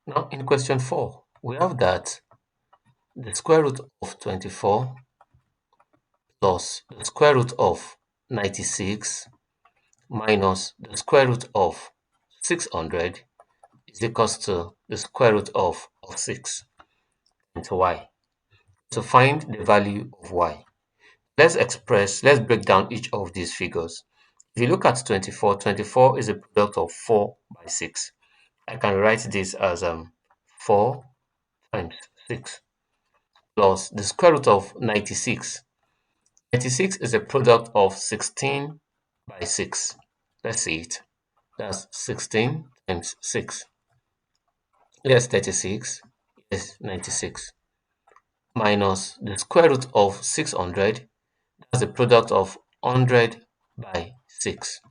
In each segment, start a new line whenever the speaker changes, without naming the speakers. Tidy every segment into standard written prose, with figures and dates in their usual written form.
Now, in question 4, we have that the square root of 24 plus the square root of 96 minus the square root of 600 is equals to the square root of 6 into y. To find the value of y, let's break down each of these figures. If you look at 24, 24 is a product of 4 by 6. I can write this as 4 times 6 plus the square root of 96. 96 is a product of 16 by 6. Let's see it. That's 16 times 6. Yes, 36. Yes, 96. Minus the square root of 600. That's the product of 100 by 6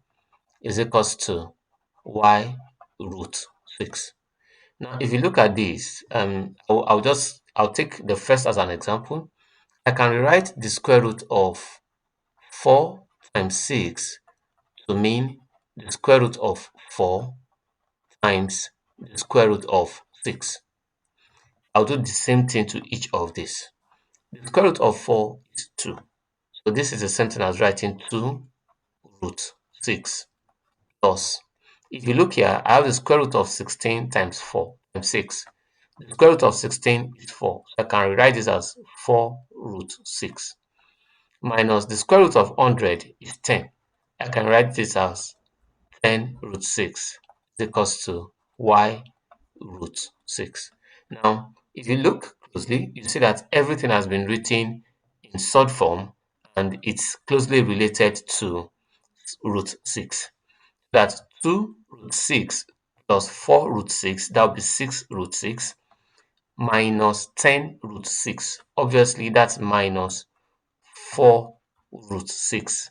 is equals to y root 6. Now, if you look at this, I'll take the first as an example. I can rewrite the square root of 4 times 6 to mean the square root of 4 times the square root of 6. I'll do the same thing to each of these. The square root of 4 is 2. So this is the same thing as writing 2 root 6 plus. If you look here, I have the square root of 16 times 4 times 6. The square root of 16 is 4. So I can rewrite this as 4 root 6 minus the square root of 100 is 10. I can write this as 10 root 6 is equals to y root 6. Now, if you look closely, you see that everything has been written in surd form and it's closely related to root 6. That's 2 root 6 plus 4 root 6, that will be 6 root 6 minus 10 root 6. Obviously, that's minus 4 root 6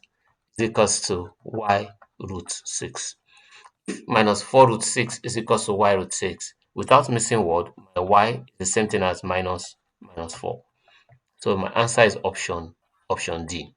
is equals to y root 6. Minus 4 root 6 is equals to y root 6. Without missing word, my y is the same thing as minus 4. So my answer is option D.